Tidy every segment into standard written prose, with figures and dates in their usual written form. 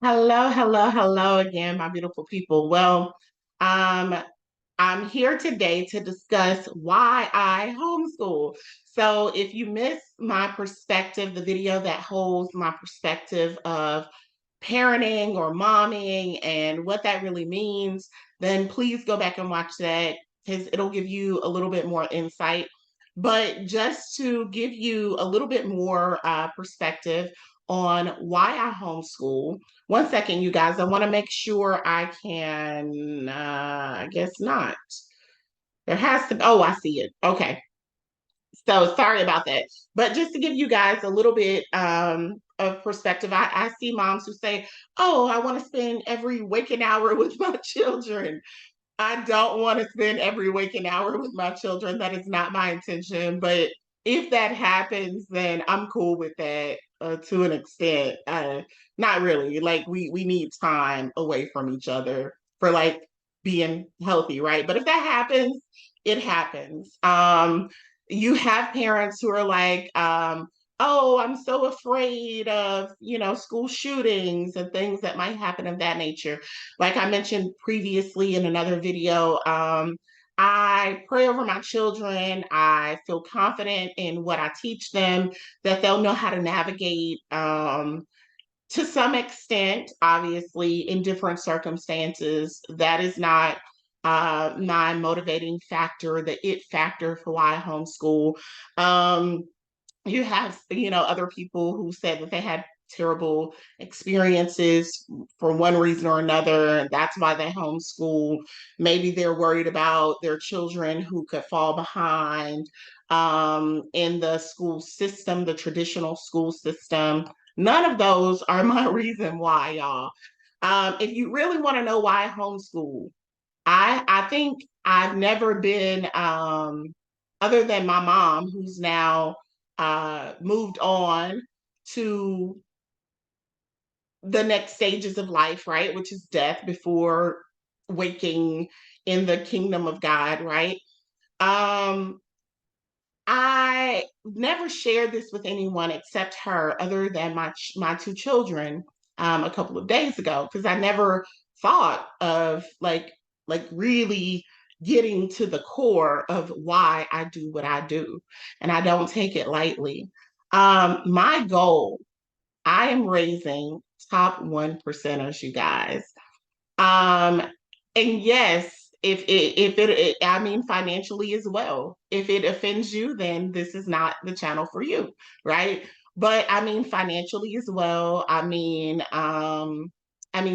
Hello, hello, hello again, my beautiful people. Um, I'm here today to discuss why I homeschool. So, if you missed my perspective, the video that holds my perspective of parenting or momming and what that really means, then please go back and watch that because it'll give you a little bit more insight. But just to give you a little bit more perspective on why I homeschool. One second, you guys. I want to make sure I can. I guess not. There has to. Oh, I see it. Okay. So sorry about that. But just to give you guys a little bit of perspective, I see moms who say, "Oh, I want to spend every waking hour with my children." I don't want to spend every waking hour with my children. That is not my intention. But if that happens, then I'm cool with that to an extent. Not really. Like we need time away from each other for like being healthy, right? But if that happens, it happens. You have parents who are like, oh, I'm so afraid of, school shootings and things that might happen of that nature. Like I mentioned previously in another video, I pray over my children. I feel confident in what I teach them, that they'll know how to navigate to some extent, obviously, in different circumstances. That is not my motivating factor, the it factor for why I homeschool. Um, you have other people who said that they had terrible experiences for one reason or another, and that's why they homeschool. Maybe they're worried about their children who could fall behind in the school system, the traditional school system. None of those are my reason why, y'all. If you really want to know why I homeschool, I think I've never been other than my mom, who's now moved on to the next stages of life, right? Which is death before waking in the kingdom of God, right? Um, I never shared this with anyone except her, other than my two children, a couple of days ago, because I never thought of like really getting to the core of why I do what I do, and I don't take it lightly. My goal, I am raising top one percenters, you guys. Um, and yes, I mean, financially as well. If it offends you, then this is not the channel for you, right? But I mean, financially as well. I mean,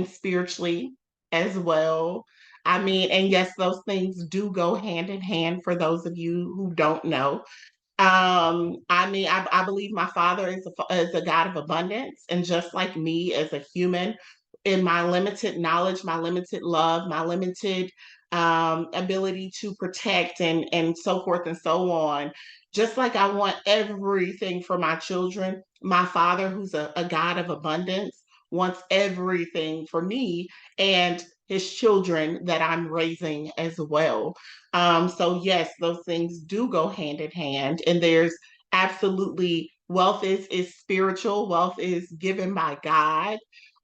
spiritually as well. I mean, and yes, those things do go hand in hand for those of you who don't know. I mean, I believe my father is a God of abundance, and just like me as a human, in my limited knowledge, my limited love, my limited ability to protect and so forth and so on. Just like I want everything for my children, my father, who's a God of abundance, wants everything for me and his children that I'm raising as well. So yes, those things do go hand in hand, and there's absolutely wealth is spiritual. Wealth is given by God,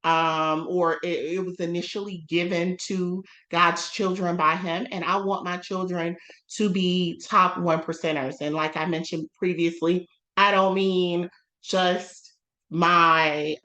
or it was initially given to God's children by Him, and I want my children to be top one percenters. And like I mentioned previously, I don't mean just my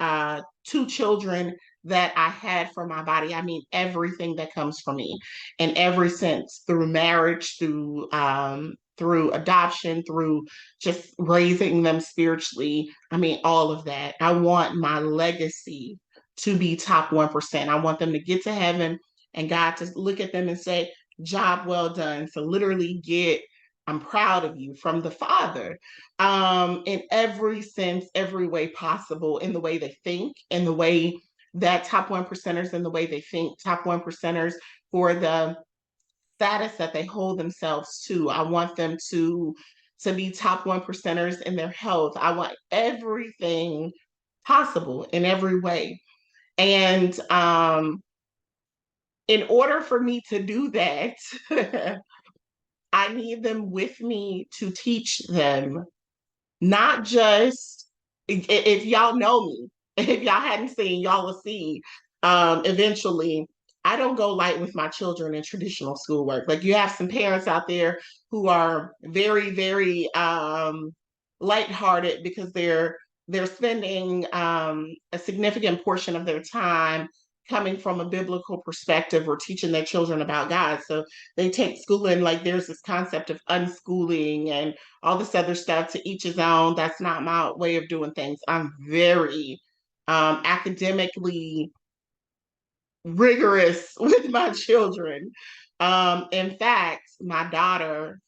two children that I had for my body. I mean everything that comes from me in every sense, through marriage, through adoption, through just raising them spiritually. I mean, all of that. I want my legacy to be top 1%. I want them to get to heaven and God to look at them and say, job well done. So literally get, I'm proud of you from the Father, in every sense, every way possible, in the way they think, in the way that top one percenters, in the way they think, top one percenters for the status that they hold themselves to. I want them to be top one percenters in their health. I want everything possible in every way. And in order for me to do that, I need them with me to teach them, not just if y'all know me. if y'all hadn't seen, y'all will see eventually. I don't go light with my children in traditional schoolwork. Like you have some parents out there who are very, very lighthearted because they're spending a significant portion of their time coming from a biblical perspective or teaching their children about God. So they take schooling like there's this concept of unschooling and all this other stuff, to each his own. That's not my way of doing things. I'm very academically rigorous with my children. In fact, my daughter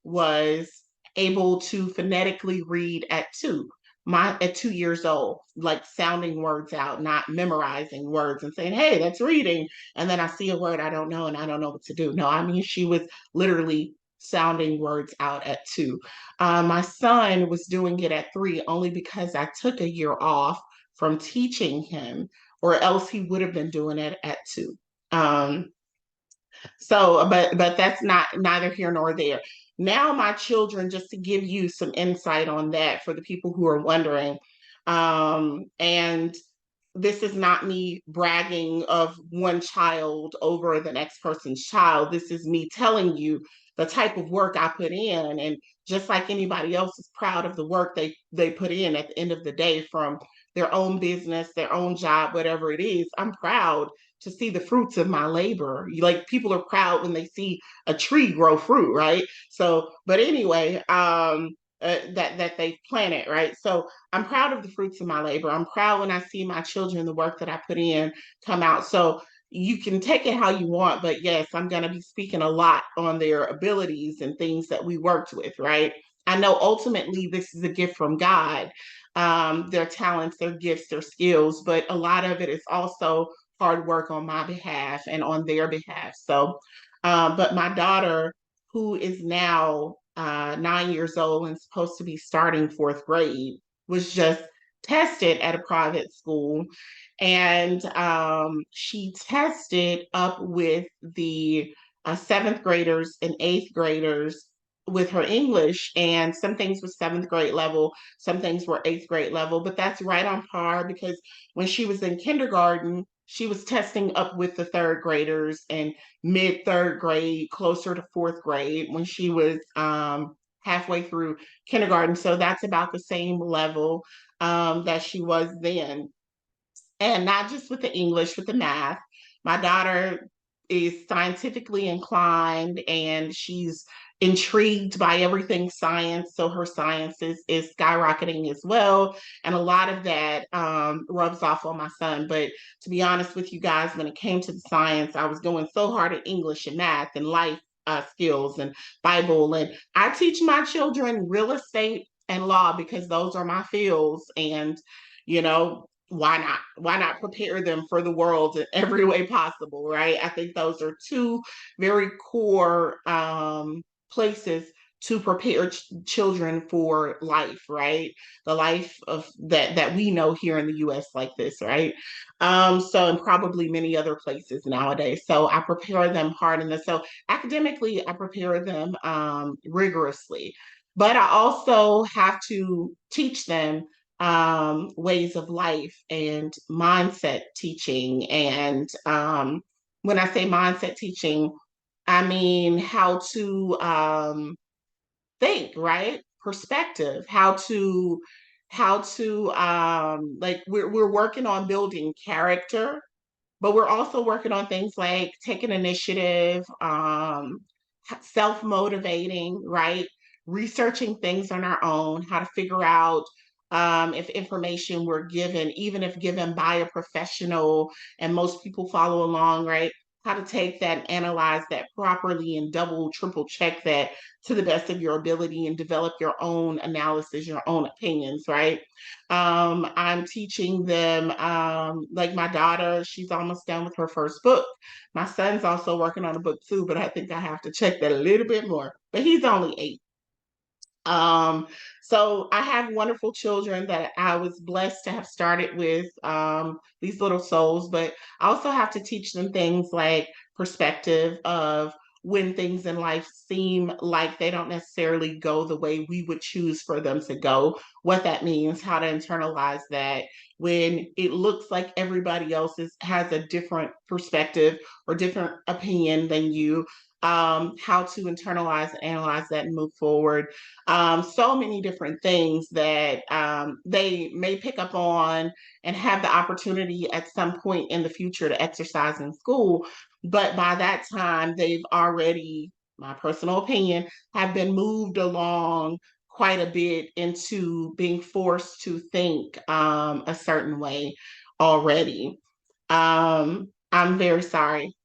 was able to phonetically read at 2 years old, like sounding words out, not memorizing words and saying, "Hey, that's reading." And then I see a word I don't know and I don't know what to do. No, I mean, she was literally sounding words out at 2. My son was doing it at 3 only because I took a year off from teaching him, or else he would have been doing it at 2. Um, but that's not neither here nor there. Now, my children, just to give you some insight on that for the people who are wondering, and this is not me bragging of one child over the next person's child. This is me telling you the type of work I put in. And just like anybody else is proud of the work they put in at the end of the day, from their own business, their own job, whatever it is, I'm proud to see the fruits of my labor. Like people are proud when they see a tree grow fruit, right? So, but anyway, that they planted, right? So I'm proud of the fruits of my labor. I'm proud when I see my children, the work that I put in, come out. So you can take it how you want, but yes, I'm going to be speaking a lot on their abilities and things that we worked with, right? I know ultimately this is a gift from God, their talents, their gifts, their skills, but a lot of it is also hard work on my behalf and on their behalf. So, but my daughter, who is now 9 years old and supposed to be starting fourth grade, was just tested at a private school. And she tested up with the seventh graders and eighth graders with her English, and some things were seventh grade level, some things were eighth grade level, but that's right on par because when she was in kindergarten, she was testing up with the third graders, and mid third grade, closer to fourth grade when she was halfway through kindergarten. So that's about the same level that she was then. And not just with the English, with the math. My daughter is scientifically inclined and she's intrigued by everything science. So her science is skyrocketing as well. And a lot of that rubs off on my son. But to be honest with you guys, when it came to the science, I was going so hard at English and math and life skills and Bible. And I teach my children real estate and law because those are my fields. And, you know, why not? Why not prepare them for the world in every way possible, right? I think those are two very core places to prepare children for life, right? The life of that we know here in the U.S. like this, right? So and probably many other places nowadays. So I prepare them hard in this. So academically, I prepare them rigorously, but I also have to teach them ways of life and mindset teaching. And when I say mindset teaching, I mean how to think, right? Perspective, how to like we're working on building character, but we're also working on things like taking initiative, self-motivating, right? Researching things on our own, how to figure out if information we're given, even if given by a professional, and most people follow along, right? How to take that and analyze that properly and double, triple check that to the best of your ability and develop your own analysis, your own opinions, right? I'm teaching them, like my daughter, she's almost done with her first book. My son's also working on a book too, but I think I have to check that a little bit more. But he's only 8. Um, so I have wonderful children that I was blessed to have started with, these little souls, but I also have to teach them things like perspective of when things in life seem like they don't necessarily go the way we would choose for them to go, what that means, how to internalize that when it looks like everybody else has a different perspective or different opinion than you, how to internalize and analyze that and move forward. So many different things that they may pick up on and have the opportunity at some point in the future to exercise in school. But by that time, they've already, my personal opinion, have been moved along quite a bit into being forced to think a certain way already. I'm very sorry.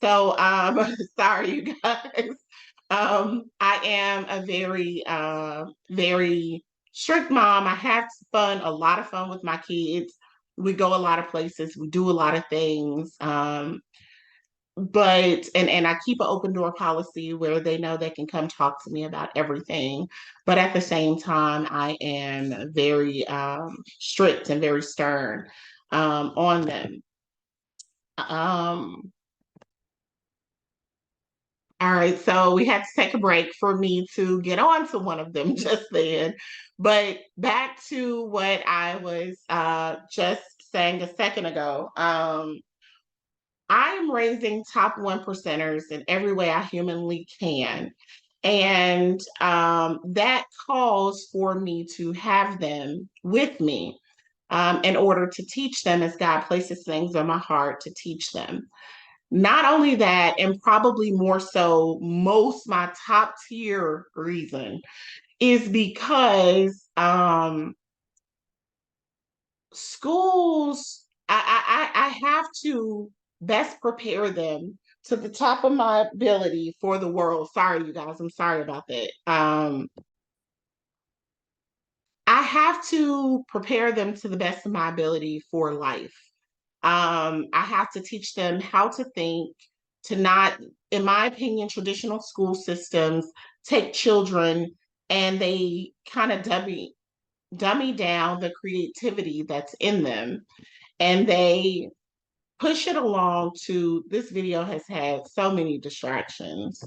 So, sorry, you guys. I am a very strict mom. I have a lot of fun with my kids. We go a lot of places. We do a lot of things. But and I keep an open door policy where they know they can come talk to me about everything. But at the same time, I am very strict and very stern on them. Um, All right, so we had to take a break for me to get on to one of them just then. But back to what I was just saying a second ago. I am raising top one percenters in every way I humanly can. And that calls for me to have them with me in order to teach them as God places things on my heart to teach them. Not only that, and probably more so, most my top tier reason is because schools, I have to best prepare them to the top of my ability for the world. Sorry, you guys, I'm sorry about that. I have to prepare them to the best of my ability for life. I have to teach them how to think, to not, in my opinion, traditional school systems take children and they kind of dummy down the creativity that's in them, and they push it along to this video has had so many distractions.